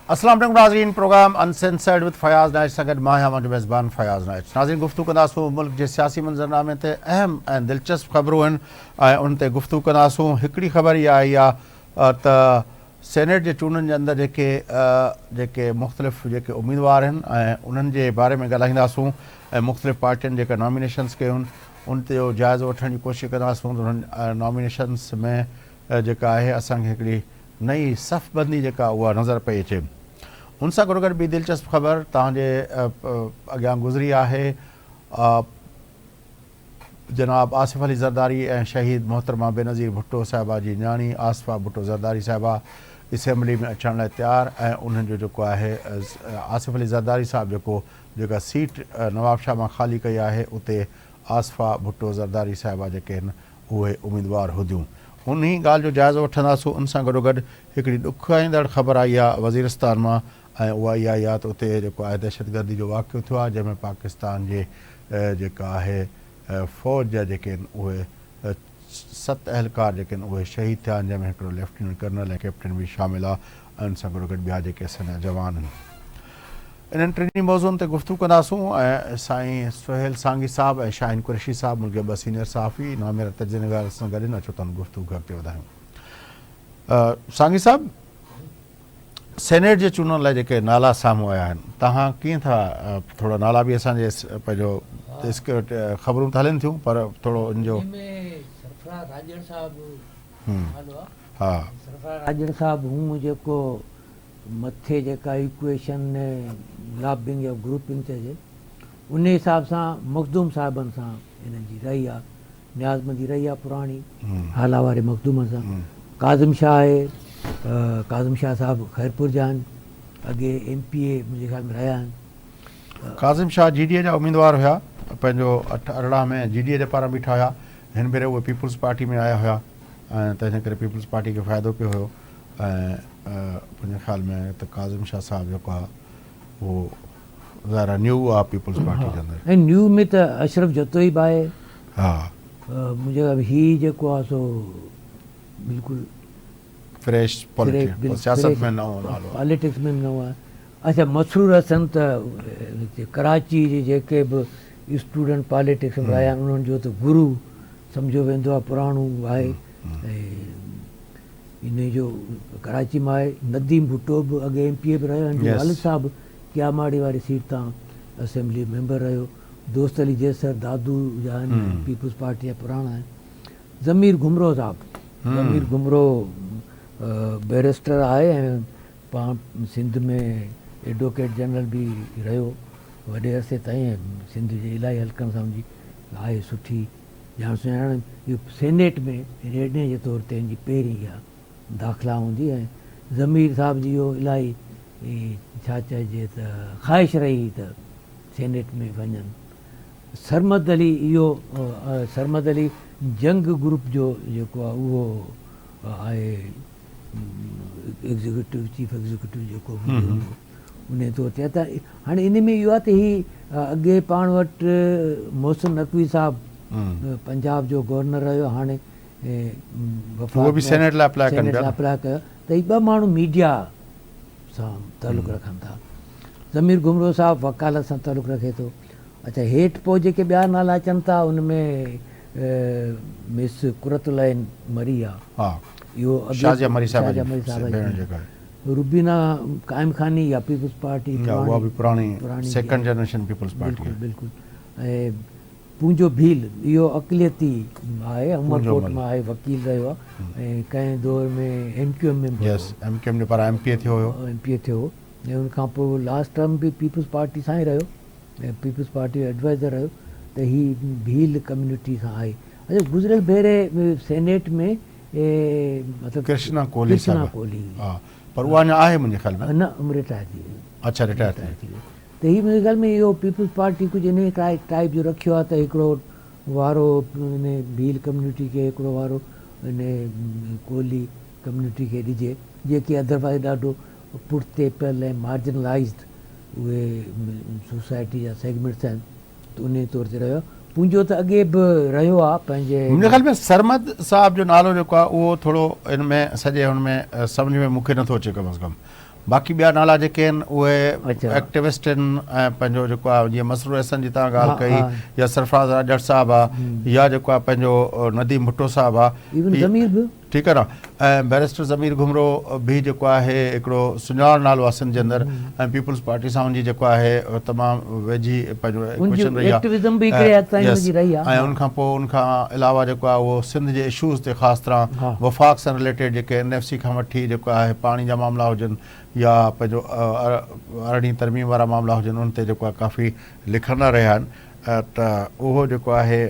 अस्सलाम वालेकुम नाज़रीन, प्रोग्राम अनसेंसर्ड विद फयाज़ नाइट सां गॾु मां आहियां मुंहिंजो मेज़बान फयाज़ नाइट। नाज़रीन, गुफ़्तगू कंदासूं मुल्क जे सियासी मंज़रनामे ते अहम ऐं दिलचस्प ख़बरूं आहिनि ऐं उन ते गुफ़्तगू कंदासूं। हिकिड़ी ख़बर इहा आई आहे त सेनेट जे चूंडनि जे अंदरि जेके मुख़्तलिफ़ जेके उम्मीदवार आहिनि ऐं उन्हनि जे बारे में ॻाल्हाईंदासूं ऐं मुख़्तलिफ़ पार्टियुनि जेका नॉमिनेशन्स कयूं उन ते जाइज़ो वठण जी कोशिशि कंदासूं। उन्हनि नॉमिनेशन्स में जेका आहे असांखे हिकिड़ी नई सफ़बंदी जेका उहा नज़र पई अचे। उन सां गॾु गॾु ॿी दिलचस्प ख़बर तव्हांजे अॻियां गुज़री आहे। जनाब आसिफ़ अली ज़रदारी ऐं शहीद मोहतरमा बेनज़ीर भुट्टो साहिबा जी न्याणी आसिफ़ा भुट्टो ज़रदारी साहिबा असेंबली में अचण लाइ तयारु ऐं उन्हनि जो जेको आहे आसिफ़ अली ज़रदारी साहिबु जेका सीट नवाब शाह मां ख़ाली कई आहे उते आसिफ़ा भुट्टो ज़रदारी साहिबा जेके आहिनि उहे उम्मीदवार हुदियूं। उन ई ॻाल्हि जो जाइज़ो वठंदासूं। उन सां गॾोगॾु हिकिड़ी ॾुखाईंदड़ ख़बर आई आहे वज़ीरिस्तान मां ऐं उहा इहा आहे त उते जेको आहे दहशतगर्दी जो वाक़ियो थियो आहे जंहिंमें पाकिस्तान जे जेका आहे फ़ौज जा जेके आहिनि उहे 7 अहलकार जेके आहिनि उहे शहीद थिया आहिनि, जंहिंमें हिकिड़ो लेफ्टिनेंट कर्नल ऐं कैप्टन बि शामिल आहे ऐं उन सां गॾोगॾु ॿिया जेके असांजा जवान आहिनि। इन्हनि टिनी मौज़ुअनि ते गुफ़्तगू कंदासूं ऐं साईं सुहेल सांगी साहिबु ऐं शाहीन कुरैशी साहिबु मुल्क जा 2 सीनियर सहाफ़ी नामेरा तर्जुमेगार सां गॾु न अचो तव्हां गुफ़्तगू अॻिते वधायूं। सांगी साहिबु, सेनेट जे चूंडनि लाइ जेके नाला साम्हूं आया आहिनि, तव्हां कीअं था थोरा नाला बि असांजे पंहिंजो ख़बरूं त हलनि थियूं पर थोरो इन जो हा राजन साहिबु हूं जेको मथे जेका इक्वेशन लॉबिंग या ग्रुपिंग चइजे उन हिसाब सां मखदूम साहिबनि सां हिननि जी रही आहे, न्याज़मंदी रही आहे पुराणी हाला वारे मखदूमनि सां। काज़िम शाह आहे, काज़िम शाह साहिबु ख़ैरपुर जा आहिनि, अॻे MPA मुंहिंजे ख़्याल में रहिया आहिनि। काज़िम शाह GDA जा उम्मीदवार हुया, पंहिंजो 8 में GDA जे पारां बीठा हुया। हिन भेरे उहे पीपुल्स पार्टी में आया हुया ऐं त हिन करे पीपुल्स पार्टी खे फ़ाइदो पियो हुयो ऐं मुंहिंजे ख़्याल में त काज़िम शाह साहिबु जेको आहे उहो ज़ाहिर न्यू आहे पीपुल्स पार्टी जे अंदरि। ऐं न्यू में त अशरफ जतोई बि आहे। हा मुंहिंजे ख़्याल में हीउ जेको आहे सो बिल्कुलु फ्रेश सियासत में नओं नालो, पॉलिटिक्स में नओं आहे। अच्छा, मसरूर हसन त कराची जे जेके बि स्टूडेंट पॉलिटिक्स में रहिया आहिनि उन्हनि जो त गुरू सम्झो वेंदो आहे, पुराणो आहे। ऐं इन जो कराची मां आहे। नदीम भुट्टो बि अॻे MPA बि रहियो आहिनि। वालिद साहिबु क्यामाड़ी वारी सीट तां असेंबली मेंबर रहियो। दोस्त अली जैसर दादू जा आहिनि, पीपुल्स पार्टी जा पुराणा आहिनि। ज़मीर घुमरो साहिबु, ज़मीर घुमरो बैरिस्टर आहे ऐं पाण सिंध में एडवोकेट जनरल बि रहियो वॾे अरसे ताईं। सिंध जे इलाही हल्कनि सां मुंहिंजी आहे सुठी ॼाण सुञाण। इहो सेनेट में रेडे जे तौर ते हिनजी पहिरीं इहा दाख़िला हूंदी ऐं ज़मीर साहिब जी इहो इलाही छा चइजे त ख़्वाहिश रही त सेनेट में वञनि। सरमद अली, इहो सरमद अली जंग ग्रुप जो जेको आहे उहो आहे एग्ज़ीक्यूटिव चीफ एग्ज़ीक्यूटिव जेको उन तौर ते। त हाणे इन में इहो आहे त हीअ अॻे पाण वटि मोहसिन नक़वी साहिबु पंजाब जो गवर्नर रहियो, हाणे सेनेट लाइ अप्लाई कयो त हीअ 2 माण्हू मीडिया सां तालुक़ु रखनि था। ज़मीर घुमरो साहिबु वकालत सां तालुक़ु रखे थो। अच्छा, हेठि पोइ जेके ॿिया नाला अचनि था उन में मिस कुरतुलैन मरी आहे, इहो रुबीना काइम खानी या peoples party second generation peoples party बिल्कुलु। ऐं पूंजो भील, इहो अक़लियती आहे, उमरकोट मां आहे, वकील रहियो आहे ऐं कंहिं दौर में MQM में MQM जे पारां MPA थियो हो ऐं उनखां पोइ लास्ट टर्म बि पीपुल्स पार्टी सां ई रहियो ऐं पीपुल्स पार्टी जो एडवाइज़र रहियो। त हीअ भील कम्यूनिटी सां आहे। अच्छा, गुज़िरियल भेरे सेनेट में मतिलबु कृष्णा कोहली पर उहा अञा आहे मुंहिंजे ख़्याल में न रिटायर थी वई। अच्छा, रिटायर थी वई। त हीअ मुंहिंजे ख़्याल में इहो पीपुल्स पार्टी कुझु इन टाइप जो रखियो आहे त हिकिड़ो वारो इन भील कम्यूनिटी खे, हिकिड़ो वारो इन कोहली कम्यूनिटी खे ॾिजे, जेके अदरवाइज़ ॾाढो पुठिते पियल ऐं मार्जिनलाइज़्ड उहे सोसाइटी जा सेगमेंट्स आहिनि। त उन तौर ते रहियो। पूंजो त अॻे बि रहियो आहे पंहिंजे। मुंहिंजे ख़्याल में सरमद साहिब जो नालो जेको आहे उहो थोरो इन में सॼे हुन में सम्झ में मूंखे नथो अचे कम अज़ कम। बाक़ी ॿिया नाला जेके आहिनि उहे अच्छा। एक्टिविस्ट आहिनि ऐं पंहिंजो जेको आहे जीअं मसरूर अहसन जी तव्हां ॻाल्हि हा, कई हा। या सरफराज़ राजड़ साहिबु आहे या जेको आहे पंहिंजो नदीम भुट्टो साहिबु आहे इवन ज़मीर बि ठीकु आहे न ऐं बैरिस्टर ज़मीर घुमरो बि जेको आहे हिकिड़ो सुञाण नालो आहे सिंध जे अंदरि ऐं पीपल्स पार्टी सां उनजी जेको आहे तमामु वेझी पंहिंजो इक्वेशन रही आहे एक्टिविज़म बि हिकिड़े हद ताईं Yes. हुनजी रही आहे। ऐं उनखां पोइ उनखां अलावा जेको आहे उहो सिंध जे इशूज़ ते ख़ासि हा। तरह वफ़ाक़ सां रिलेटेड जेके NFC खां वठी जेको आहे पाणी जा मामला हुजनि या पंहिंजो अरड़हीं तरमीम वारा मामला हुजनि उन ते जेको आहे काफ़ी लिखंदा रहिया आहिनि त उहो जेको आहे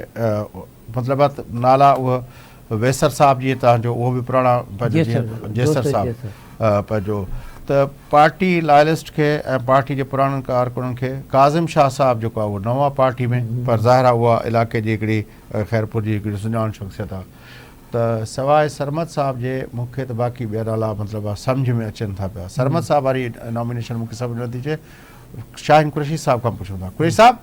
मतिलबु आहे नाला उहो वेसर साहिबु जीअं तव्हांजो उहो बि पुराणा पंहिंजो जीअं जेसर साहिबु पंहिंजो त पार्टी लॉयलिस्ट खे ऐं पार्टी जे पुराणनि कारकुननि खे काज़िम शाह साहिबु जेको आहे उहो नओं आहे पार्टी में पर ज़ाहिर आहे उहा इलाइक़े जी हिकिड़ी ख़ैरपुर जी हिकिड़ी सुञाण शख़्सियत आहे त सवाइ सरमद साहिब जे मूंखे त बाक़ी ॿिया नाला मतिलबु आहे सम्झ में अचनि था पिया सरमद साहिब वारी नॉमिनेशन मूंखे सम्झ नथी अचे शाहीन कुरैशी साहब का पूछूं था कुरैशी साहब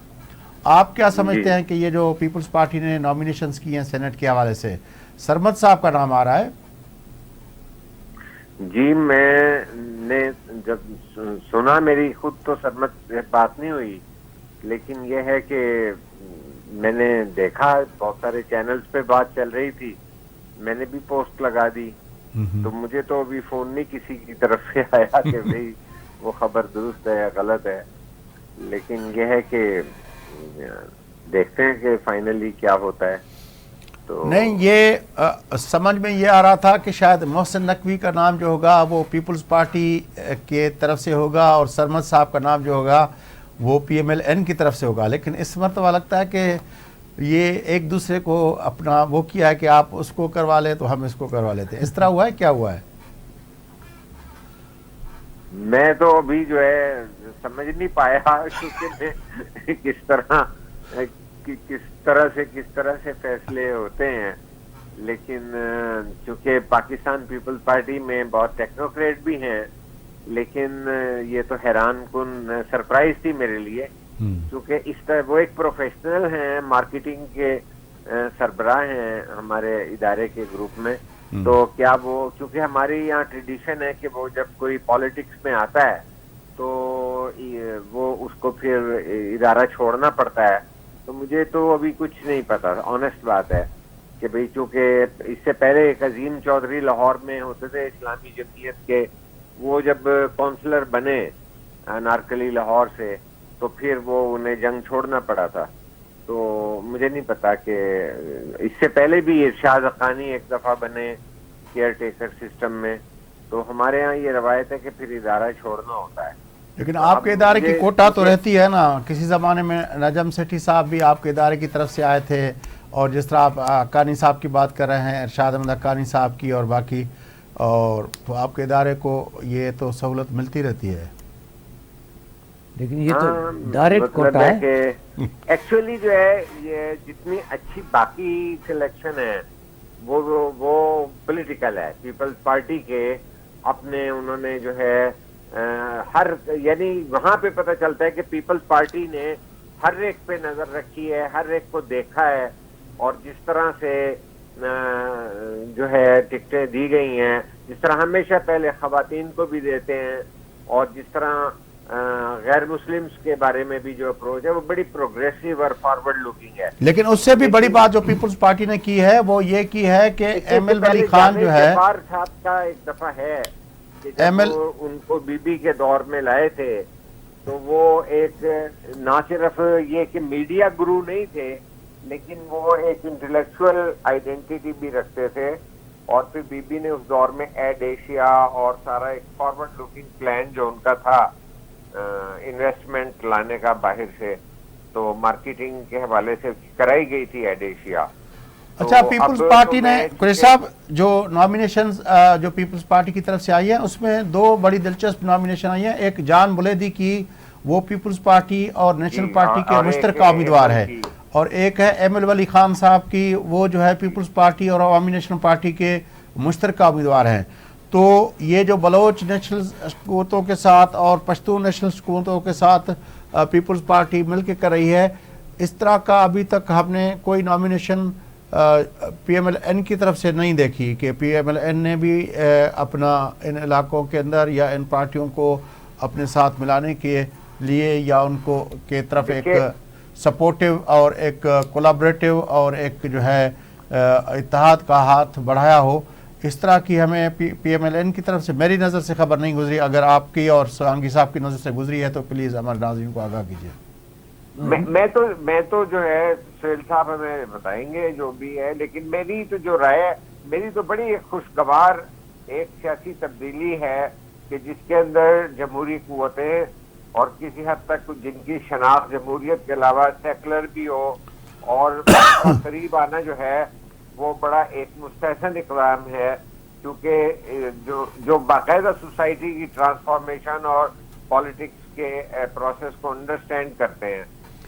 आप क्या समझते हैं कि ये जो पीपल्स पार्टी ने नॉमिनेशंस की हैं सेनेट के हवाले से सरमद साहब का नाम आ रहा है जी मैंने जब सुना मेरी खुद तो सरमद से बात नहीं हुई लेकिन ये है कि मैंने देखा बहुत सारे चैनल्स पे बात चल रही थी मैंने भी पोस्ट लगा दी तो मुझे तो अभी फोन नहीं किसी की तरफ से आया कि भाई वो खबर दुरुस्त है या गलत है लेकिन ये है कि देखते हैं कि फाइनली क्या होता है तो नहीं ये समझ में ये आ रहा था कि शायद मोहसिन नकवी का नाम जो होगा वो पीपल्स पार्टी के तरफ से होगा और सरमद साहब का नाम जो होगा वो PMLN की तरफ से होगा लेकिन इस मरतबा लगता है कि ये एक दूसरे को अपना वो किया है कि आप उसको करवा ले तो हम इसको करवा लेते हैं इस तरह हुआ है क्या हुआ है मैं तो अभी जो है समझ नहीं पाया क्योंकि मैं किस तरह से फैसले होते हैं लेकिन चूंकि पाकिस्तान पीपल्स पार्टी में बहुत टेक्नोक्रेट भी हैं लेकिन ये तो हैरान कुन सरप्राइज थी मेरे लिए क्योंकि इस तरह वो एक प्रोफेशनल हैं मार्केटिंग के सरबराह हैं हमारे इदारे के ग्रुप में तो क्या वो क्योंकि हमारे यहाँ ट्रेडिशन है कि वो जब कोई पॉलिटिक्स में आता है तो वो उसको फिर इदारा छोड़ना पड़ता है तो मुझे तो अभी कुछ नहीं पता ऑनेस्ट बात है कि भाई चूंकि इससे पहले एक अजीम चौधरी लाहौर में होते थे इस्लामी जमयत के वो जब काउंसलर बने अनारकली लाहौर से तो फिर वो उन्हें जंग छोड़ना पड़ा था तो मुझे नहीं पता कि इससे पहले भी इरशाद हक़ानी एक दफ़ा बने केयर टेकर सिस्टम में तो हमारे यहाँ ये रवायत है कि फिर इदारा छोड़ना होता है लेकिन आपके इदारे की कोटा तो रहती है ना किसी ज़माने में नजम सेठी साहब भी आपके इदारे की तरफ से आए थे और जिस तरह आप हक़ानी साहब की बात कर रहे हैं इरशाद अहमद हक़ानी साहब की और बाकी और तो आपके इदारे को ये तो सहूलत मिलती रहती है लेकिन ये तो डायरेक्ट कोटा है कि एक्चुअली जो है ये जितनी अच्छी बाकी सिलेक्शन है वो पॉलिटिकल है पीपल्स पार्टी के अपने उन्होंने जो है हर यानी वहां पे पता चलता है कि पीपल्स पार्टी ने हर एक पे नजर रखी है हर एक को देखा है और जिस तरह से जो है टिकटें दी गई हैं जिस तरह हमेशा पहले खवातीन को भी देते हैं और जिस तरह गैर मुस्लिम्स के बारे में भी जो अप्रोच है वो बड़ी प्रोग्रेसिव और फॉरवर्ड लुकिंग है लेकिन उससे भी बड़ी बात जो पीपल्स पार्टी ने की है वो ये की है कि ML वली खान जो है साहब का एक दफा है कि जब वो उनको बीबी के दौर में लाए थे तो वो एक ना सिर्फ ये कि मीडिया गुरु नहीं थे लेकिन वो एक इंटेलेक्चुअल आइडेंटिटी भी रखते थे और फिर बीबी ने उस दौर में एड एशिया और सारा एक फॉरवर्ड लुकिंग प्लान जो उनका था इन्वेस्टमेंट लाने का बाहर से तो मार्केटिंग के हवाले से कराई गई थी एड एशिया अच्छा पीपल्स पार्टी ने कुरैशी साहब जो नॉमिनेशन जो पीपल्स पार्टी की तरफ से आई है उसमें दो बड़ी दिलचस्प नॉमिनेशन आई है एक जान बुलेदी की वो पीपल्स पार्टी और नेशनल पार्टी के मुश्तरका उम्मीदवार है और एक है ML वली खान साहब की वो जो है पीपल्स पार्टी और अवामी नेशनल पार्टी के मुश्तरका उम्मीदवार हैं तो ये जो बलोच नेशनल हुकूमतों के साथ और पश्तून नेशनल हुकूमतों के साथ पीपल्स पार्टी मिलकर कर रही है इस तरह का अभी तक हमने कोई nomination P M L N کی طرف سے نہیں دیکھی کہ پی ایم ایل این نے بھی اپنا ان علاقوں کے اندر یا ان پارٹیوں کو اپنے ساتھ ملانے کے لیے یا ان کو کے طرف ایک سپورٹیو اور ایک کولابریٹیو اور ایک جو ہے اتحاد کا ہاتھ بڑھایا ہو؟ اس طرح کی ہمیں پی ایم ایل این کی طرف سے میری نظر سے خبر نہیں گزری. اگر آپ کی اور سانگھی صاحب کی نظر سے گزری ہے تو پلیز ہمارے ناظرین کو آگاہ کیجیے. میں تو جو ہے سہیل صاحب ہمیں بتائیں گے جو بھی ہے، لیکن میری تو جو رائے ہے، میری تو بڑی ایک خوشگوار ایک سیاسی تبدیلی ہے کہ جس کے اندر جمہوری قوتیں اور کسی حد تک جن کی شناخت جمہوریت کے علاوہ سیکولر بھی ہو اور قریب آنا جو ہے وہ بڑا ایک مستحسن اقدام ہے، کیونکہ جو باقاعدہ سوسائٹی کی ٹرانسفارمیشن اور پالیٹکس کے پروسیس کو انڈرسٹینڈ کرتے ہیں.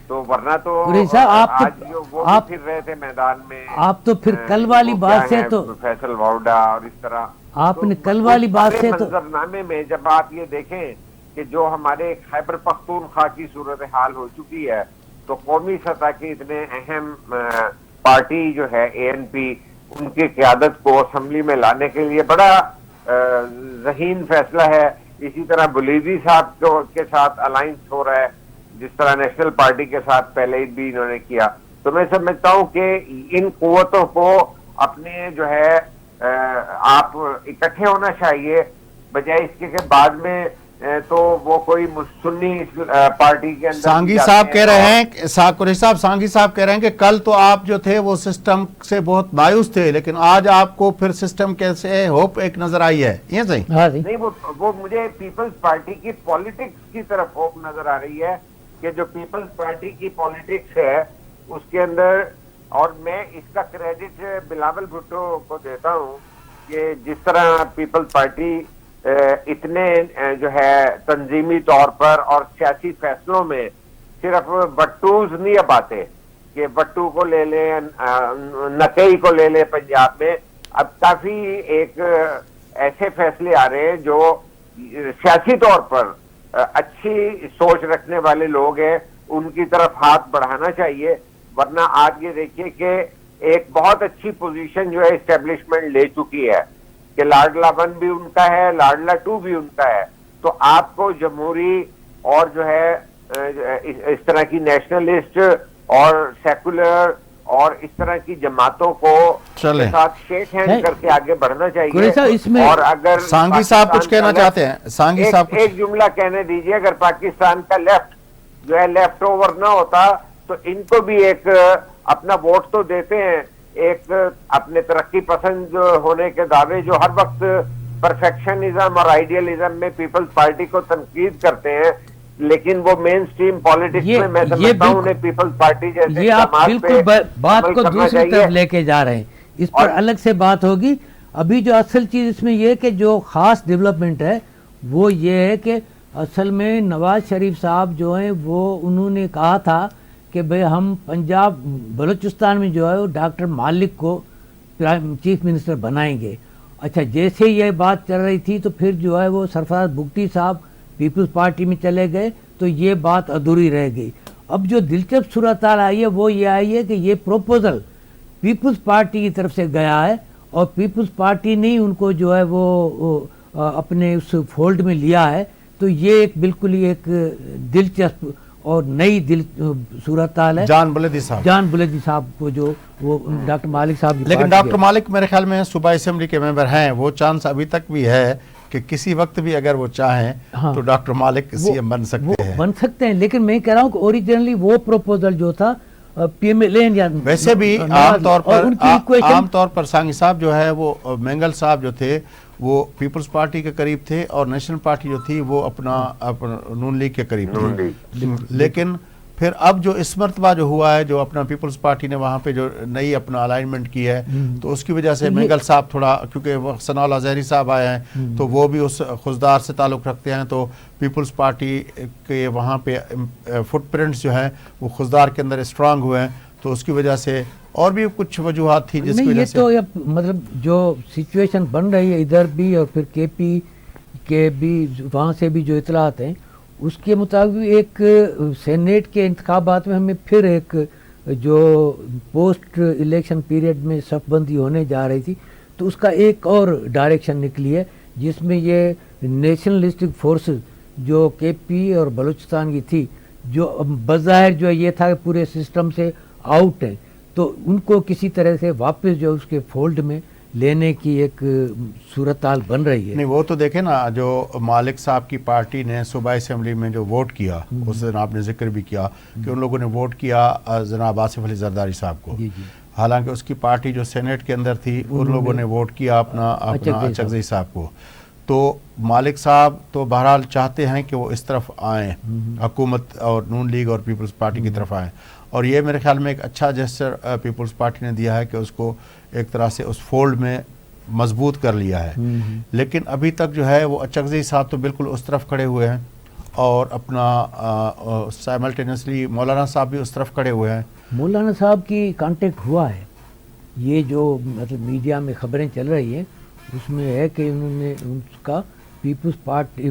تو ورنہ تو آج جو وہ پھر رہے تھے میدان میں، آپ تو پھر کل والی بات سے تو فیصل واؤڈا اور اس طرح آپ نے کل والی بات سے تو منظرنامے میں جب آپ یہ دیکھیں کہ جو ہمارے خیبر پختونخوا کی صورتحال ہو چکی ہے، تو قومی سطح کی اتنے اہم پارٹی جو ہے اے این پی، ان کی قیادت کو اسمبلی میں لانے کے لیے بڑا ذہین فیصلہ ہے. اسی طرح بولیزی صاحب کے ساتھ الائنس ہو رہا ہے، جس طرح نیشنل پارٹی کے ساتھ پہلے بھی انہوں نے کیا. تو میں سمجھتا ہوں کہ ان قوتوں کو اپنے جو ہے آپ اکٹھے ہونا چاہیے، بجائے اس کے کہ بعد میں تو وہ کوئی سنی پارٹی کے اندر. سانگھی صاحب کہہ رہے ہیں سانگھی صاحب کہہ رہے ہیں کہ کل تو آپ جو تھے وہ سسٹم سے بہت مایوس تھے، لیکن آج آپ کو پھر سسٹم کیسے ہوپ ایک نظر آئی ہے. یہ صحیح نہیں، وہ مجھے پیپلز پارٹی کی پالیٹکس کی طرف ہوپ نظر آ رہی ہے کہ جو پیپلز پارٹی کی پالیٹکس ہے اس کے اندر، اور میں اس کا کریڈٹ بلاول بھٹو کو دیتا ہوں کہ جس طرح پیپلز پارٹی اتنے جو ہے تنظیمی طور پر اور سیاسی فیصلوں میں صرف بٹوز نہیں اب آتے کہ بٹو کو لے لیں، نکئی کو لے لیں پنجاب میں. اب کافی ایک ایسے فیصلے آ رہے ہیں جو سیاسی طور پر اچھی سوچ رکھنے والے لوگ ہیں، ان کی طرف ہاتھ بڑھانا چاہیے. ورنہ آج یہ دیکھیے کہ ایک بہت اچھی پوزیشن جو ہے اسٹیبلشمنٹ لے چکی ہے کہ لاڈلا 1 بھی ان کا ہے، لاڈلا 2 بھی ان کا ہے. تو آپ کو جمہوری اور جو ہے اس طرح کی نیشنلسٹ اور سیکولر اور اس طرح کی جماعتوں کو ساتھ شیک ہینڈ کر کے آگے بڑھنا چاہیے. اور اگر سانگھی صاحب کچھ کہنا چاہتے ہیں، سانگھی صاحب ایک جملہ کہنے دیجئے، اگر پاکستان کا لیفٹ جو ہے لیفٹ اوور نہ ہوتا تو ان کو بھی ایک اپنا ووٹ تو دیتے ہیں، ایک اپنے ترقی پسند ہونے کے دعوے جو ہر وقت پرفیکشنزم اور آئیڈیلزم میں پیپلز پارٹی کو تنقید کرتے ہیں، لیکن وہ مین سٹریم پالیٹکس میں سمجھتا ہوں انہیں پیپلز پارٹی جیسے یہ آپ بالکل بات کو دوسری طرف لے کے جا رہے ہیں، اس پر الگ سے بات ہوگی. ابھی جو اصل چیز اس میں یہ کہ جو خاص ڈیولپمنٹ ہے وہ یہ ہے کہ اصل میں نواز شریف صاحب جو ہیں وہ انہوں نے کہا تھا کہ بھئی ہم پنجاب بلوچستان میں جو ہے وہ ڈاکٹر مالک کو چیف منسٹر بنائیں گے. اچھا، جیسے یہ بات چل رہی تھی تو پھر جو ہے وہ سرفراز بگٹی صاحب پیپلز پارٹی میں چلے گئے تو یہ بات ادھوری رہ گئی. اب جو دلچسپ صورتحال آئی ہے وہ یہ آئی ہے کہ یہ پروپوزل پیپلز پارٹی کی طرف سے گیا ہے اور پیپلز پارٹی نے ان کو جو ہے وہ اپنے اس فولڈ میں لیا ہے. تو یہ ایک بالکل ہی ایک دلچسپ اور نئی صورتحال ہے. جان بلیدی صاحب کو جو وہ ڈاکٹر مالک صاحب، لیکن ڈاکٹر مالک میرے خیال میں صوبائی اسمبلی کے ممبر ہیں، وہ چانس ابھی تک بھی ہے کہ کسی وقت بھی اگر وہ چاہیں تو ڈاکٹر مالک سی ایم بن سکتے ہیں. لیکن میں کہہ رہا ہوں کہ اوریجنلی وہ پروپوزل جو تھا پی ایم ایل این یا ویسے بھی عام طور پر سانگھی صاحب جو ہے وہ مینگل صاحب جو تھے وہ پیپلز پارٹی کے قریب تھے اور نیشنل پارٹی جو تھی وہ اپنا نون لیگ کے قریب تھی. لیکن پھر اب جو اس مرتبہ جو ہوا ہے، جو اپنا پیپلز پارٹی نے وہاں پہ جو نئی اپنا الائنمنٹ کی ہے، تو اس کی وجہ سے مینگل صاحب تھوڑا، کیونکہ وہ ثناء اللہ زہری صاحب آئے ہیں تو وہ بھی اس خزدار سے تعلق رکھتے ہیں، تو پیپلز پارٹی کے وہاں پہ فٹ پرنٹس جو ہیں وہ خزدار کے اندر اسٹرانگ ہوئے ہیں. تو اس کی وجہ سے اور بھی کچھ وجوہات تھی جس کی وجہ سے یہ تو مطلب جو سچویشن بن رہی ہے ادھر بھی اور پھر کے پی کے بھی وہاں سے بھی جو اطلاعات ہیں اس کے مطابق ایک سینیٹ کے انتخابات میں ہمیں پھر ایک جو پوسٹ الیکشن پیریڈ میں صف بندی ہونے جا رہی تھی تو اس کا ایک اور ڈائریکشن نکلی ہے جس میں یہ نیشنلسٹک فورسز جو کے پی اور بلوچستان کی تھی جو بظاہر جو یہ تھا کہ پورے سسٹم سے آؤٹ ہے تو ان کو کسی طرح سے واپس جو اس کے فولڈ میں لینے کی ایک صورتحال بن رہی ہے. نہیں وہ تو دیکھیں نا جو مالک صاحب کی پارٹی نے صوبائی اسمبلی میں جو ووٹ کیا اس دن آپ نے ذکر بھی کیا کہ ان لوگوں نے ووٹ کیا جناب آصف علی زرداری صاحب کو. حالانکہ اس کی پارٹی جو سینیٹ کے اندر تھی ان لوگوں نے ووٹ کیا اپنا اچکزئی صاحب کو. تو مالک صاحب تو بہرحال چاہتے ہیں کہ وہ اس طرف آئیں, حکومت اور نون لیگ اور پیپلز پارٹی کی طرف آئیں, اور یہ میرے خیال میں ایک اچھا جیسچر پیپلز پارٹی نے دیا ہے کہ اس کو ایک طرح سے اس فولڈ میں مضبوط کر لیا ہے. لیکن ابھی تک جو ہے وہ اچکزئی صاحب تو بالکل اس طرف کھڑے ہوئے ہیں اور اپنا سائملٹینیسلی مولانا صاحب بھی اس طرف کھڑے ہوئے ہیں. مولانا صاحب کی کانٹیکٹ ہوا ہے, یہ جو مطلب میڈیا میں خبریں چل رہی ہیں اس میں ہے کہ انہوں نے اس کا پیپلز پارٹی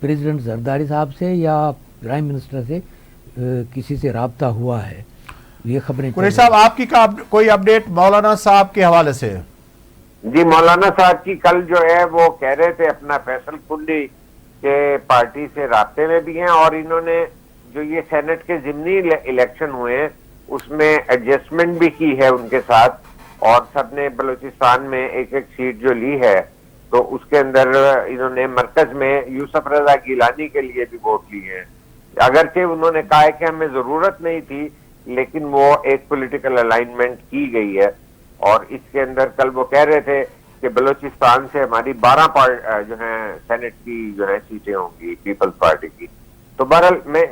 پریزیڈنٹ زرداری صاحب سے یا پرائم منسٹر سے کسی سے رابطہ ہوا ہے, یہ خبریں. قریشی صاحب آپ کی کوئی اپڈیٹ مولانا صاحب کے حوالے سے؟ جی مولانا صاحب کی کل جو ہے وہ کہہ رہے تھے اپنا فیصل کنڈی کے پارٹی سے رابطے میں بھی ہیں, اور انہوں نے جو یہ سینٹ کے ضمنی الیکشن ہوئے ہیں اس میں ایڈجسٹمنٹ بھی کی ہے ان کے ساتھ, اور سب نے بلوچستان میں ایک ایک سیٹ جو لی ہے تو اس کے اندر انہوں نے مرکز میں یوسف رضا گیلانی کے لیے بھی ووٹ لی ہے. اگرچہ انہوں نے کہا ہے کہ ہمیں ضرورت نہیں تھی لیکن وہ ایک پولیٹیکل الائنمنٹ کی گئی ہے, اور اس کے اندر کل وہ کہہ رہے تھے کہ بلوچستان سے ہماری 12 جو ہیں سینٹ کی جو ہے سیٹیں ہوں گی پیپلز پارٹی کی. تو بہرحال میں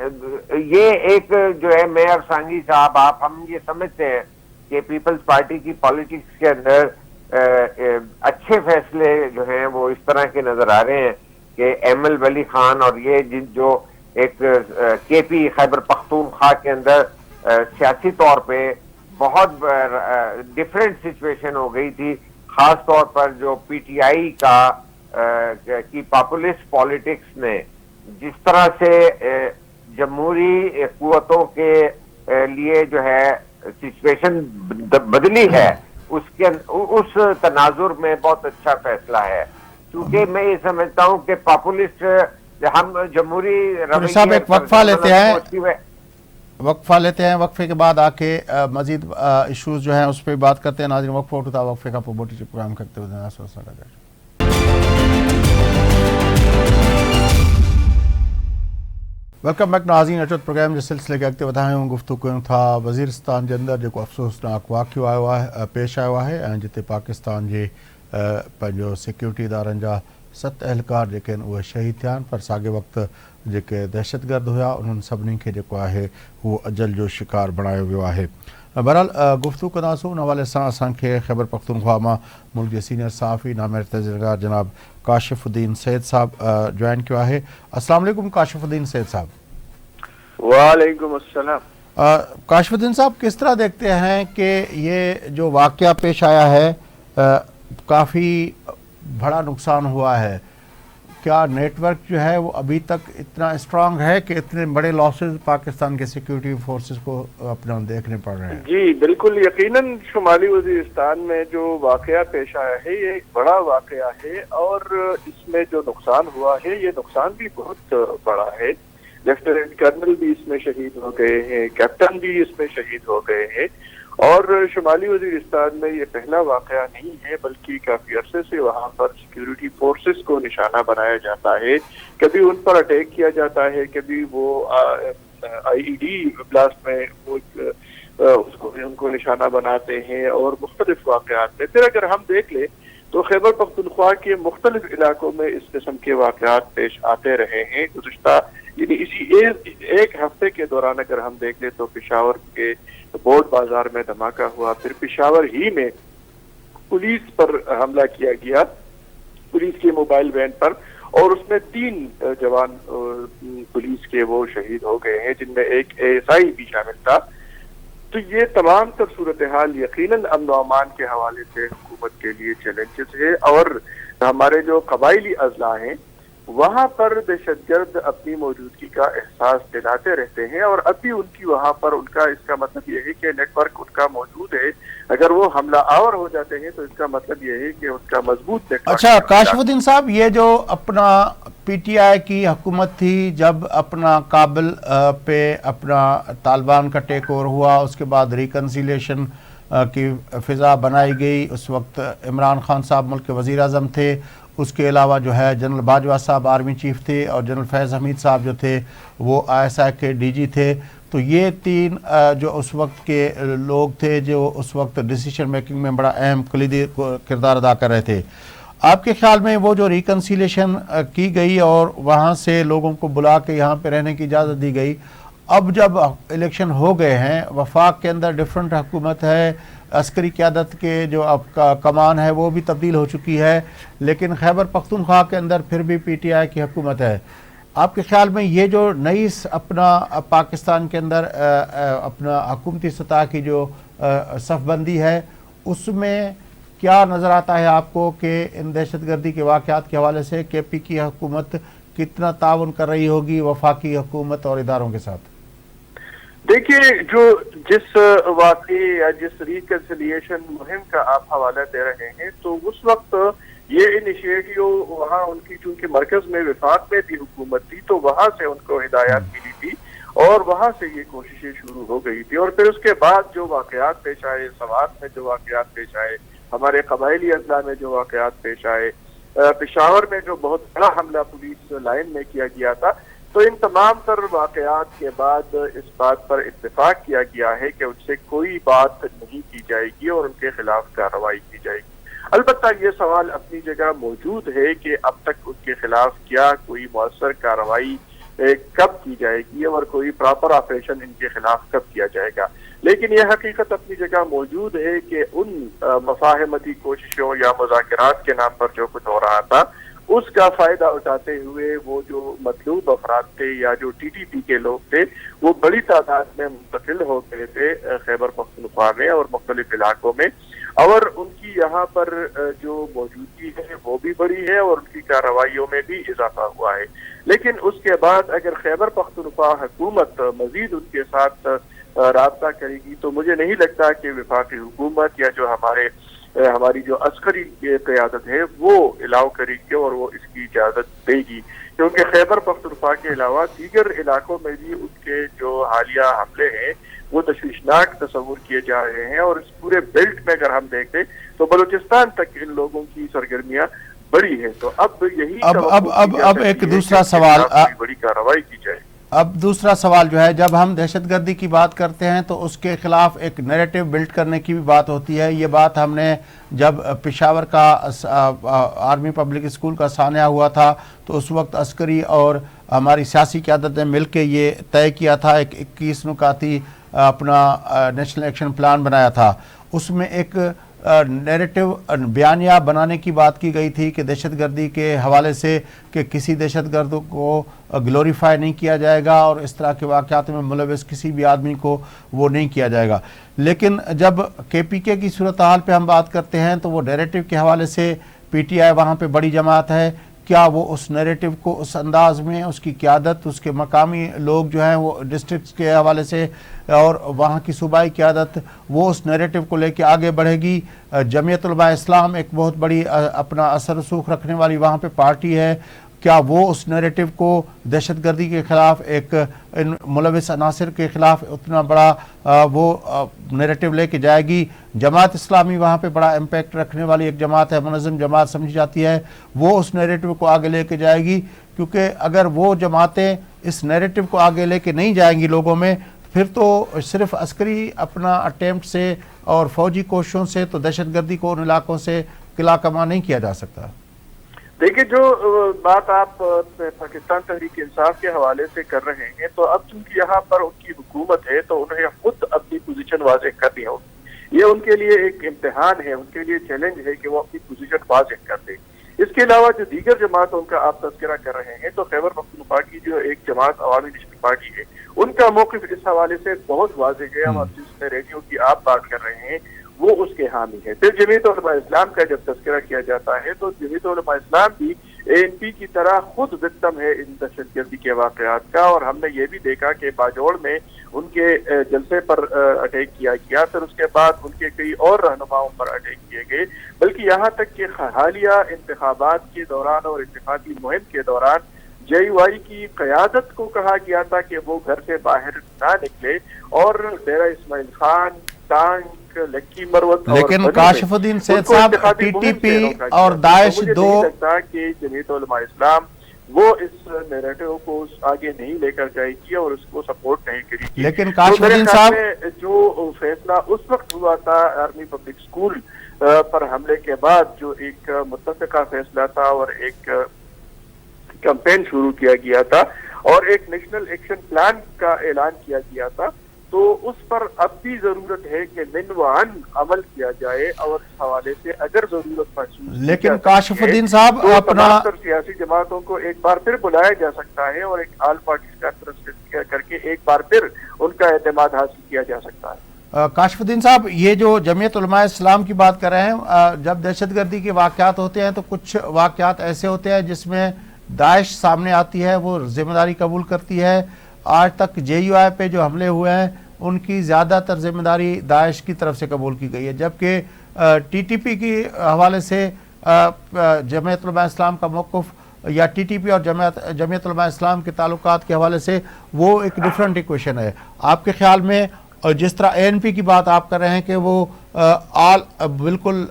یہ ایک جو ہے میں اور سانگھی صاحب آپ ہم یہ سمجھتے ہیں کہ پیپلز پارٹی کی پالیٹکس کے اندر اچھے فیصلے جو ہیں وہ اس طرح کے نظر آ رہے ہیں کہ ایمل ولی خان اور یہ جو ایک کے پی خیبر پختونخوا کے اندر سیاسی طور پہ بہت ڈفرینٹ سچویشن ہو گئی تھی, خاص طور پر جو پی ٹی آئی کی پاپولسٹ پالیٹکس نے جس طرح سے جمہوری قوتوں کے لیے جو ہے سچویشن بدلی ہے اس تناظر میں بہت اچھا فیصلہ ہے. کیونکہ میں یہ سمجھتا ہوں کہ پاپولسٹ ہم جمہوری صاحب ایک وقفہ لیتے ہیں, وقفے کے بعد آ کے مزید ایشوز جو ہیں اس پہ بات کرتے ہیں. ناظرین وقفہ اٹھتا وقفے کا پروموٹی پروگرام کرتے ہوئے ویلکم بیک ناظرین. اچھا پروگرام جو سلسلے کے اگتے ودھائیں ہوں گفتگو تھا وزیرستان کے اندر جو افسوسناک واقعہ آیا ہوا ہے پیش آیا ہوا ہے جتے پاکستان کے پنجو سیکورٹی ادارن جا 7 اہلکار جے وہ شہید تھیا پر ساگے وقت جے دہشت گرد ہوا انہوں سبھی کے وہ اجل جو شکار بنایا ویو ہے. بہرحال گفتگو کنداسوں ان حوالے سے اسان کے خیبر پختونخوا میں ملک کے سینئر صحافی نامور تجزیہگار جناب کاشف الدین سید صاحب جوائن کیا ہے. السلام علیکم کاشف الدین سید صاحب. وعلیکم السلام. کاشف الدین صاحب کس طرح دیکھتے ہیں کہ یہ جو واقعہ پیش آیا ہے کافی بڑا نقصان ہوا ہے, کیا نیٹ ورک جو ہے وہ ابھی تک اتنا اسٹرانگ ہے کہ اتنے بڑے لاسز پاکستان کے سیکیورٹی فورسز کو اپنا دیکھنے پڑ رہے ہیں؟ جی بالکل یقیناً شمالی وزیرستان میں جو واقعہ پیش آیا ہے یہ ایک بڑا واقعہ ہے, اور اس میں جو نقصان ہوا ہے یہ نقصان بھی بہت بڑا ہے. لیفٹیننٹ کرنل بھی اس میں شہید ہو گئے ہیں, کیپٹن بھی اس میں شہید ہو گئے ہیں, اور شمالی وزیرستان میں یہ پہلا واقعہ نہیں ہے بلکہ کافی عرصے سے وہاں پر سیکیورٹی فورسز کو نشانہ بنایا جاتا ہے. کبھی ان پر اٹیک کیا جاتا ہے, کبھی وہ آئی ای ڈی بلاسٹ میں ان کو نشانہ بناتے ہیں, اور مختلف واقعات میں. پھر اگر ہم دیکھ لیں تو خیبر پختونخوا کے مختلف علاقوں میں اس قسم کے واقعات پیش آتے رہے ہیں. گزشتہ یعنی اسی ایک ہفتے کے دوران اگر ہم دیکھ لیں تو پشاور کے بورڈ بازار میں دھماکہ ہوا, پھر پشاور ہی میں پولیس پر حملہ کیا گیا, پولیس کے موبائل وین پر, اور اس میں 3 جوان پولیس کے وہ شہید ہو گئے ہیں جن میں ایک ASI بھی شامل تھا. تو یہ تمام تر صورتحال یقیناً امن و امان کے حوالے سے حکومت کے لیے چیلنجز ہے, اور ہمارے جو قبائلی اضلاع ہیں وہاں پر دہشت گرد اپنی موجودگی کا احساس دلاتے رہتے ہیں، اور اب بھی ان کی وہاں پر ان کا اس کا مطلب یہ ہے کہ نیٹ ورک ان کا موجود ہے. اگر وہ حملہ آور ہو جاتے ہیں تو اس کا مطلب یہ ہے کہ ان کا مضبوط نیٹ ورک. اچھا کاشف الدین صاحب، یہ جو اپنا پی ٹی آئی کی حکومت تھی، جب اپنا کابل پہ اپنا طالبان کا ٹیک اوور ہوا، اس کے بعد ریکنسیلیشن کی فضا بنائی گئی، اس وقت عمران خان صاحب ملک کے وزیر اعظم تھے، اس کے علاوہ جو ہے جنرل باجوہ صاحب آرمی چیف تھے، اور جنرل فیض حمید صاحب جو تھے وہ ISI کے DG تھے. تو یہ تین جو اس وقت کے لوگ تھے جو اس وقت ڈیسیشن میکنگ میں بڑا اہم کلیدی کردار ادا کر رہے تھے. آپ کے خیال میں وہ جو ریکنسیلیشن کی گئی اور وہاں سے لوگوں کو بلا کے یہاں پہ رہنے کی اجازت دی گئی، اب جب الیکشن ہو گئے ہیں، وفاق کے اندر ڈیفرنٹ حکومت ہے، عسکری قیادت کے جو اب کا کمان ہے وہ بھی تبدیل ہو چکی ہے، لیکن خیبر پختونخوا کے اندر پھر بھی PTI کی حکومت ہے. آپ کے خیال میں یہ جو نئی اپنا پاکستان کے اندر اپنا حکومتی سطح کی جو صف بندی ہے، اس میں کیا نظر آتا ہے آپ کو کہ ان دہشت گردی کے واقعات کے حوالے سے KP کی حکومت کتنا تعاون کر رہی ہوگی وفاقی حکومت اور اداروں کے ساتھ؟ دیکھیے، جس واقعی یا جس ریکنسیلیشن مہم کا آپ حوالہ دے رہے ہیں، تو اس وقت یہ انیشیٹو وہاں ان کی چونکہ مرکز میں وفاق میں بھی حکومت تھی تو وہاں سے ان کو ہدایات ملی تھی اور وہاں سے یہ کوششیں شروع ہو گئی تھی. اور پھر اس کے بعد جو واقعات پیش آئے، سوات میں جو واقعات پیش آئے، ہمارے قبائلی اضلاع میں جو واقعات پیش آئے، پشاور میں جو بہت بڑا حملہ پولیس لائن میں کیا گیا تھا، تو ان تمام تر واقعات کے بعد اس بات پر اتفاق کیا گیا ہے کہ ان سے کوئی بات نہیں کی جائے گی اور ان کے خلاف کارروائی کی جائے گی. البتہ یہ سوال اپنی جگہ موجود ہے کہ اب تک ان کے خلاف کیا کوئی مؤثر کارروائی کب کی جائے گی اور کوئی پراپر آپریشن ان کے خلاف کب کیا جائے گا. لیکن یہ حقیقت اپنی جگہ موجود ہے کہ ان مفاہمتی کوششوں یا مذاکرات کے نام پر جو کچھ ہو رہا تھا، اس کا فائدہ اٹھاتے ہوئے وہ جو مطلوب افراد تھے یا جو TTP کے لوگ تھے، وہ بڑی تعداد میں منتقل ہو گئے تھے خیبر پختونخوا میں اور مختلف علاقوں میں، اور ان کی یہاں پر جو موجودگی ہے وہ بھی بڑی ہے اور ان کی کارروائیوں میں بھی اضافہ ہوا ہے. لیکن اس کے بعد اگر خیبر پختونخوا حکومت مزید ان کے ساتھ رابطہ کرے گی تو مجھے نہیں لگتا کہ وفاقی حکومت یا جو ہماری جو عسکری قیادت ہے وہ الاؤ کرے گی اور وہ اس کی اجازت دے گی، کیونکہ خیبر پختونخوا کے علاوہ دیگر علاقوں میں بھی ان کے جو حالیہ حملے ہیں وہ تشویشناک تصور کیے جا رہے ہیں. اور اس پورے بیلٹ میں اگر ہم دیکھیں تو بلوچستان تک ان لوگوں کی سرگرمیاں بڑی ہے. تو اب یہی اب ایک دوسرا سوال، بڑی کارروائی کی جائے. اب دوسرا سوال جو ہے، جب ہم دہشت گردی کی بات کرتے ہیں تو اس کے خلاف ایک نیریٹو بلڈ کرنے کی بھی بات ہوتی ہے. یہ بات ہم نے جب پشاور کا آرمی پبلک اسکول کا سانحہ ہوا تھا تو اس وقت عسکری اور ہماری سیاسی قیادت نے مل کے یہ طے کیا تھا، ایک 21 نکاتی اپنا نیشنل ایکشن پلان بنایا تھا. اس میں ایک نیریٹو بیانیہ بنانے کی بات کی گئی تھی کہ دہشت گردی کے حوالے سے کہ کسی دہشت گرد کو گلوریفائی نہیں کیا جائے گا اور اس طرح کے واقعات میں ملوث کسی بھی آدمی کو وہ نہیں کیا جائے گا. لیکن جب KPK کی صورتحال پہ ہم بات کرتے ہیں تو وہ نیریٹو کے حوالے سے PTI وہاں پہ بڑی جماعت ہے، کیا وہ اس نیریٹو کو اس انداز میں اس کی قیادت، اس کے مقامی لوگ جو ہیں وہ ڈسٹرکٹس کے حوالے سے اور وہاں کی صوبائی قیادت وہ اس نیریٹو کو لے کے آگے بڑھے گی؟ جمعیت علماء اسلام ایک بہت بڑی اپنا اثر رسوخ رکھنے والی وہاں پہ پارٹی ہے، کیا وہ اس نیریٹو کو دہشت گردی کے خلاف، ایک ان ملوث عناصر کے خلاف اتنا بڑا وہ نیریٹو لے کے جائے گی؟ جماعت اسلامی وہاں پہ بڑا امپیکٹ رکھنے والی ایک جماعت ہے، منظم جماعت سمجھی جاتی ہے، وہ اس نیریٹو کو آگے لے کے جائے گی؟ کیونکہ اگر وہ جماعتیں اس نیریٹو کو آگے لے کے نہیں جائیں گی لوگوں میں، پھر تو صرف عسکری اپنا اٹیمپٹ سے اور فوجی کوششوں سے تو دہشت گردی کو ان علاقوں سے قلعہ کما نہیں کیا جا سکتا. دیکھیں، جو بات آپ پاکستان تحریک انصاف کے حوالے سے کر رہے ہیں، تو اب چونکہ یہاں پر ان کی حکومت ہے تو انہیں خود اپنی پوزیشن واضح کرنی ہوگی. یہ ان کے لیے ایک امتحان ہے، ان کے لیے چیلنج ہے کہ وہ اپنی پوزیشن واضح کر دیں. اس کے علاوہ جو دیگر جماعتوں کا آپ تذکرہ کر رہے ہیں تو خیبر پختونخوا کی جو ایک جماعت عوامی نیشنل پارٹی ہے، ان کا موقف اس حوالے سے بہت واضح ہے. ہم جس میں ریڈیو کی آپ بات کر رہے ہیں وہ اس کے حامی ہے. پھر جمعیت علماء اسلام کا جب تذکرہ کیا جاتا ہے تو جمعیت علماء اسلام بھی ANP की तरह खुद विक्टिम है इन दहशतगर्दी के वाकयात का। और हमने ये भी देखा कि बाजोड़ में उनके जलसे पर अटैक किया गया, फिर उसके बाद उनके कई और रहनुमाओं पर अटैक किए गए, बल्कि यहाँ तक कि हालिया इंतखाबात के दौरान और इंतखाबी मुहिम के दौरान JUI की क़यादत को कहा गया था कि वो घर से बाहर ना निकले और डेरा इस्माइल खान, टांग, लक्की मरवत, लेकिन काशिफुद्दीन सैयद साहब TTP और दाइश दो लगता कि जमीयत उलमा इस्लाम वो इस नैरेटिव को आगे नहीं लेकर जाएगी और उसको सपोर्ट नहीं करेगी। लेकिन काशिफुद्दीन साहब जो फैसला उस वक्त हुआ था आर्मी पब्लिक स्कूल पर हमले के बाद, जो एक मुत्तफ़िका फैसला था और एक कैंपेन शुरू किया गया था और एक नेशनल एक्शन प्लान का ऐलान किया गया था, तो उस पर अब भी जरूरत है कि मिनवान अमल किया जाए और इस हवाले से अगर जरूरत महसूस, लेकिन काशिफुद्दीन साहब तो अपना सियासी जमातों को एक बार फिर बुलाया जा सकता है और एक ऑल पार्टीज का तरफ करके एक बार फिर उनका एतमाद हासिल किया जा सकता है। काशिफुद्दीन साहब, ये जो जमीयत उलमा इस्लाम की बात कर रहे हैं, जब दहशतगर्दी के वाक़यात होते हैं तो कुछ वाक़यात ऐसे होते हैं जिसमें दाइश सामने आती है, वो जिम्मेदारी कबूल करती है। आज तक JUI पे जो हमले हुए हैं उनकी ज़्यादातर जिम्मेदारी दाइश की तरफ से कबूल की गई है, जबकि TTP की हवाले से जमीयत उलमा इस्लाम का मौक़िफ़ या TTP और जमीयत उलमा इस्लाम के ताल्लुकात के हवाले से वो एक डिफरेंट इक्वेशन है। आपके ख्याल में, और जिस तरह ANP की बात आप कर रहे हैं कि वो बिल्कुल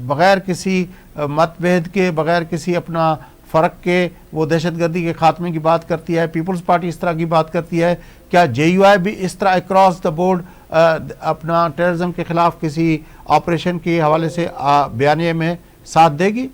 बग़ैर किसी मतभेद के, बग़ैर किसी अपना फ़र्क के वो दहशतगर्दी के खात्मे की बात करती है, पीपल्स पार्टी इस तरह की बात करती है, क्या JUI भी इस तरह अक्रॉस द बोर्ड अपना टेररिज्म के खिलाफ किसी ऑपरेशन के हवाले से बयानिए में साथ देगी?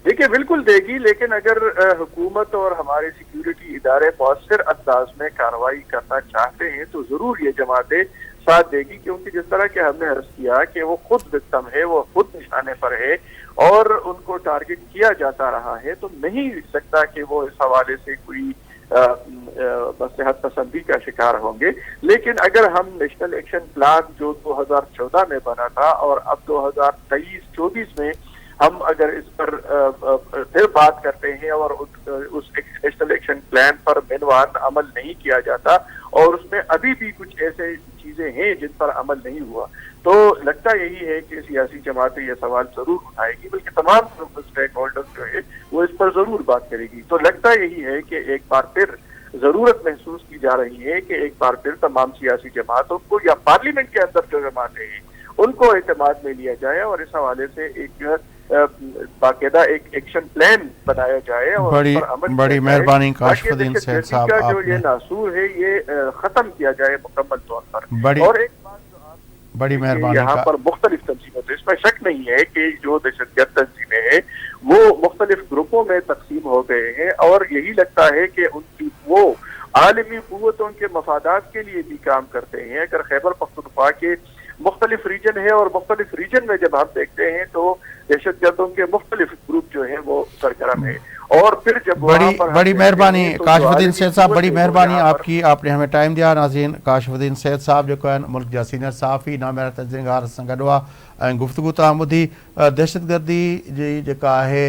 देखिए, बिल्कुल देगी, लेकिन अगर हुकूमत और हमारे सिक्योरिटी इदारे मौसर अंदाज में कार्रवाई करना चाहते हैं तो जरूर ये जमातें साथ देगी, क्योंकि जिस तरह के हमने अर्ज किया कि वो खुद विक्टिम है, वो खुद निशाने पर है और उनको टारगेट किया जाता रहा है, तो नहीं लगता कि वो इस हवाले से कोई मसलहत पसंदी का शिकार होंगे। लेकिन अगर हम नेशनल एक्शन प्लान जो 2014 में बना था और अब 2023-24 में हम अगर इस पर फिर बात करते हैं और उस नेशनल एक्शन प्लान पर मिनवान अमल नहीं किया जाता और उसमें अभी भी कुछ ऐसे चीजें हैं जिन पर अमल नहीं हुआ, तो लगता यही है कि सियासी जमातें ये सवाल जरूर उठाएगी, बल्कि तमाम स्टेक होल्डर्स जो है वो इस पर जरूर बात करेगी। तो लगता यही है कि एक बार फिर जरूरत महसूस की जा रही है कि एक बार फिर तमाम सियासी जमातों को या पार्लियामेंट के अंदर जो जमातें हैं उनको एतमाद में लिया जाए और इस हवाले से एक बाकायदा एक एक्शन प्लान बनाया जाए और बड़ी मेहरबानी काशिफुद्दीन सैयद साहब, का जो ये नासूर है ये खत्म किया जाए मुकम्मल तौर पर। और एक बात जो आप बड़ी मेहरबानी, यहाँ पर मुख्तलिफ तंजीमें, तो इसमें शक नहीं है कि जो दहशतगर्द तंजीमें हैं वो मुख्तलिफ ग्रुपों में तकसीम हो गए हैं और यही लगता है कि उनकी वो आलमी कुव्वतों के मफादात के लिए भी काम करते हैं। अगर खैबर पख्तूनख्वा के मुख्तलिफ रीजन है और मुख्तलिफ रीजन में जब हम देखते हैं तो दहशतगर्दों के मुख्तलिफ ग्रुप जो है वो सरगर्म है। और फिर जब बड़ी मेहरबानी काशिफुद्दीन सैयद साहब, बड़ी मेहरबानी आपकी, आपने हमें टाइम दिया। नाज़रीन, काशिफुद्दीन सैयद साहब जो मुल्क जा सीनियर सहाफ़ी नामेरा तंज़ीमगार सां गॾु हुआ ऐं गुफ़्तगू तव्हां ॿुधी। दहशतगर्दी जी जेका आहे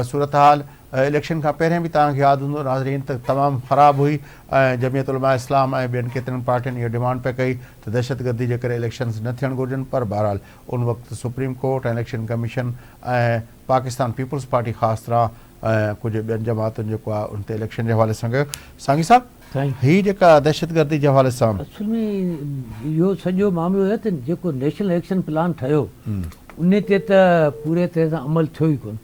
सूरत हाल इलेक्शन का पहिरें भी तव्हांखे यादि हूंदो नाज़रीन त तमामु ख़राबु हुई ऐं जमीयत उलमा इस्लाम ऐं ॿियनि केतिरनि पार्टियुनि इहो डिमांड पे कई त दहशतगर्दी जे करे इलेक्शन्स न थियणु घुरिजनि, पर बहरहाल उन वक़्तु सुप्रीम कोर्ट ऐं इलेक्शन कमीशन ऐं पाकिस्तान पीपल्स पार्टी ख़ासि तरह कुझु ॿियनि जमातुनि जेको आहे उन ते इलेक्शन जे हवाले सां कयो। सांगी साहब, हीअ जेका दहशतगर्दी जे हवाले सां असल में इहो सॼो मामिलो आहे त जेको नेशनल एक्शन प्लान ठहियो उन ते त पूरे तरह सां अमल थियो ई कोन।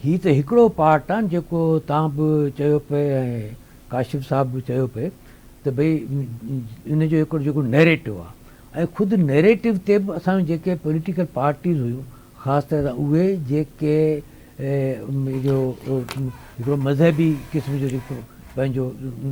हीअ त हिकिड़ो पार्ट आहे जेको तव्हां बि चयो पिए ऐं काशिफ साहब बि चयो पिए त भई इन जो हिकिड़ो जेको नैरेटिव आहे ऐं ख़ुदि नैरेटिव ते बि असां जेके पॉलिटिकल पार्टीज़ हुयूं ख़ासि तरह सां उहे जेके जो हिकिड़ो मज़हबी क़िस्म जो जेको पंहिंजो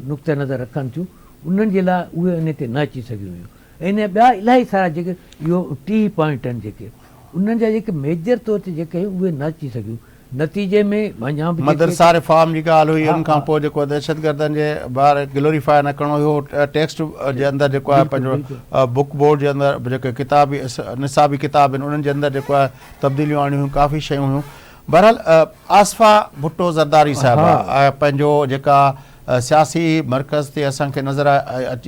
नुक़्ते नज़र रखनि थियूं उन्हनि जे लाइ उहे इन ते न अची सघियूं हुयूं। ऐं इन ॿिया इलाही सारा जेके इहो टी पॉइंट आहिनि जेके उन्हनि जा जेके मेजर तौर ते जेके आहियूं उहे न अची सघियूं। नतीजे में अञा बि मदरसा रिफॉर्म जी ॻाल्हि हुई, उन खां पोइ जेको दहशतगर्दनि जे ॿाहिरि ग्लोरीफाई न करिणो हुयो, टेक्स्ट जे अंदरि जेको आहे पंहिंजो बुक बोर्ड जे अंदरि जेके किताबी निसाबी किताब आहिनि उन्हनि जे अंदरि जेको आहे तब्दीलियूं आणियूं हुयूं, काफ़ी शयूं हुयूं। बहरहाल आसफा भुट्टो ज़रदारी साहिबा पंहिंजो जेका सियासी मरकज़ ते असांखे नज़र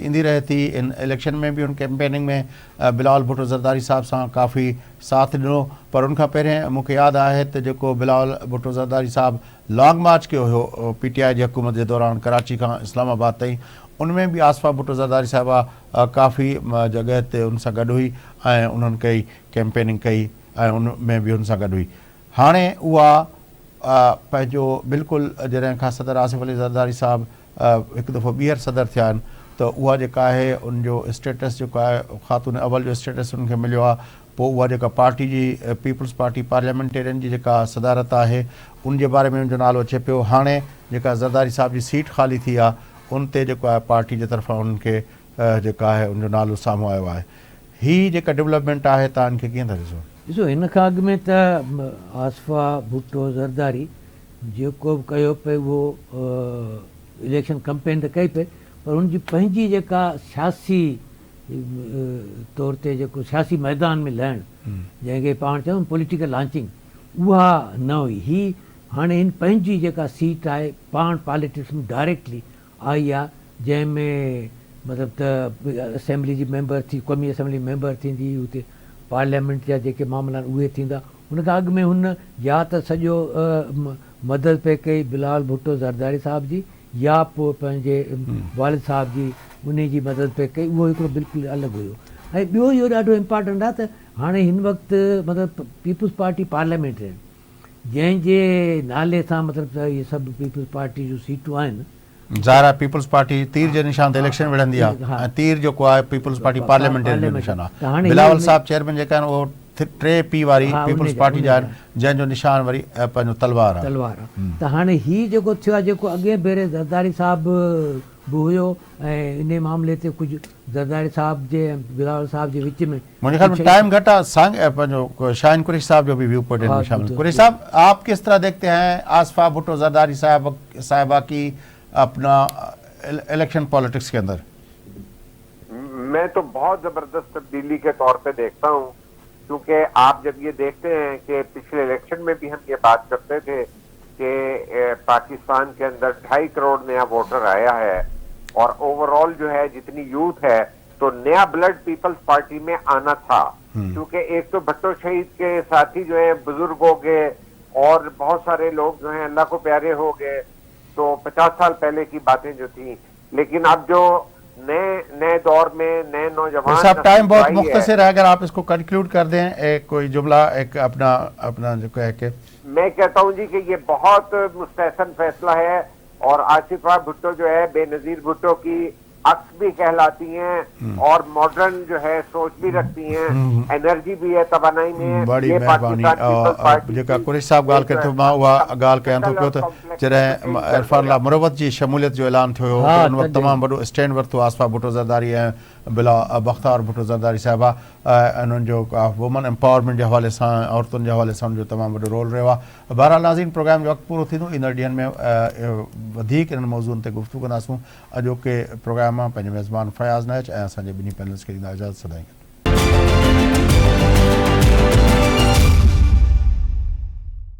ईंदी रहे थी, इन इलेक्शन में भी उन कैंपेनिंग में बिलावल भुट्टो ज़रदारी साहब सां काफ़ी साथ ॾिनो, पर उनखां पहिरियों मूंखे यादि आहे त जेको बिलावल भुट्टो ज़रदारी साहब लॉन्ग मार्च कयो हुयो PTI जी हुकूमत जे दौरान कराची खां इस्लामाबाद ताईं, उनमें भी आसफा भुट्टो ज़रदारी साहिबा काफ़ी जॻह ते उन सां गॾु हुई ऐं उन्हनि कई कैंपेनिंग कई ऐं उन में भी उन सां गॾु हुई। हाणे उहा पंहिंजो बिल्कुलु जॾहिं खां सदर आसिफ अली ज़रदारी साहब हिकु दफ़ो ॿीहर सदर थिया आहिनि त उहा जेका आहे उनजो स्टेटस जेको आहे ख़ातून अवल जो स्टेटस उनखे मिलियो आहे। पोइ उहा जेका पार्टी जी पीपल्स पार्टी पार्लियामेंटेरियन जी जेका सदारत आहे उन जे बारे में उनजो नालो अचे पियो। हाणे जेका ज़रदारी साहब जी सीट ख़ाली थी आहे उन ते जेको आहे पार्टी जे तरफ़ां उन्हनि खे जेका आहे उनजो नालो साम्हूं आयो आहे। हीअ जेका डेवलपमेंट आहे तव्हां इनखे कीअं था ॾिसो? ॾिसो, हिन खां अॻु में त आसफा भुट्टो ज़रदारी जेको बि कयो पई उहो इलेक्शन कैंपेन त कई पई, पर उनजी पंहिंजी जेका सियासी तौर ते जेको सियासी मैदान में लहणु जंहिंखे पाण चऊं पॉलिटिकल लॉन्चिंग, उहा न हुई। ही हाणे हिन पंहिंजी जेका सीट आहे पाण पॉलिटिक्स में डायरेक्टली आई आहे, जंहिंमें मतिलबु त असेंबली जी मेंबर थी, क़ौमी असेंबली मेंबर थींदी, उते पार्लियामेंट जा जेके मामला आहिनि उहे थींदा। उन खां अॻु में हुन या त सॼो मदद पे कई बिलावल भुट्टो ज़रदारी साहब जी, या पोइ पंहिंजे वालिद साहब जी उन जी मदद पे कई, उहो हिकिड़ो बिल्कुलु अलॻि हुयो। ऐं ॿियो इहो ॾाढो इम्पॉर्टेंट आहे त हाणे हिन वक़्तु मतिलबु पीपल्स पार्टी पार्लियामेंटेरियन जंहिंजे नाले सां मतिलबु त इहे सभु पीपल्स पार्टी जूं सीटूं आहिनि, ज़ाहिर पीपल्स पार्टी तीर जे निशान ते इलेक्शन विढ़ंदी आहे ऐं तीर जेको आहे पीपल्स पार्टी पार्लियामेंटेरियन जो निशान आहे। बिलावल साहब चेयरमैन जेका आहिनि उहो 3P वारी पीपल्स पार्टी जा आहिनि, जंहिंजो निशान वरी पंहिंजो तलवार आहे। त हाणे हीउ जेको थियो आहे, जेको अॻे भेरे ज़रदारी साहब बि हुयो ऐं इन मामले ते कुझु ज़रदारी साहब जे बिलावल साहब जे विच में मुझे ख्याल में टाइम घटा पंहिंजो शाहीन कुरैशी साहब जो भी व्यू पॉइंट शामिल। कुरैशी साहब, आप किस तरह देखते हैं आसफा भुट्टो ज़रदारी साहिबा की अपना इलेक्शन पॉलिटिक्स के अंदर? मैं तो बहुत जबरदस्त तब्दीली के तौर पे देखता हूँ, क्योंकि आप जब ये देखते हैं कि पिछले इलेक्शन में भी हम ये बात करते थे कि पाकिस्तान के अंदर 2.5 करोड़ नया वोटर आया है और ओवरऑल जो है जितनी यूथ है, तो नया ब्लड पीपल्स पार्टी में आना था, क्योंकि एक तो भट्टो शहीद के साथी जो है बुजुर्ग हो गए और बहुत सारे लोग जो हैं अल्लाह को प्यारे हो गए, तो 50 साल पहले की बातें जो थी। लेकिन अब जो नए दौर में नए नौजवान, साहब टाइम बहुत मुख्तसर है, अगर आप इसको कंक्लूड कर दें एक कोई जुमला, एक अपना जो कह के। मैं कहता हूँ जी कि ये बहुत मुस्तहसन फैसला है और आसिफा भुट्टो जो है बेनजीर भुट्टो की अक्स भी कहलाती हैं और मॉडर्न जो है सोच भी रखती हैं, एनर्जी भी है तवानाई में। बड़ी मेहरबानी। जेका कुरैशी साहब ॻाल्हि करे थो, मां उहा ॻाल्हि कयां थो पियो त जॾहिं इरफान ला मुरवत जी शमूलियत जो ऐलान थियो हुयो, उन वक़्तु तमामु वॾो स्टैंड वरितो आसफा भुट्टो ज़रदारी ऐं बख़्तार भुट्टो ज़रदारी साहिबा। उन्हनि जो वुमन एम्पावरमेंट जे हवाले सां, औरतुनि जे हवाले सां उनजो तमामु वॾो रोल रहियो आहे। बहरहाल नाज़रीन, प्रोग्राम जो वक़्तु पूरो थींदो, ईंदड़ ॾींहनि में वधीक इन्हनि मौज़ूअनि ते गुफ़्तगू कंदासूं। अॼोके प्रोग्राम मां पंहिंजे मेज़बान फयाज़ नैच ऐं असांजे ॿिन्ही पैनलिस्ट खे ॾींदा इजाज़त। सदाईं।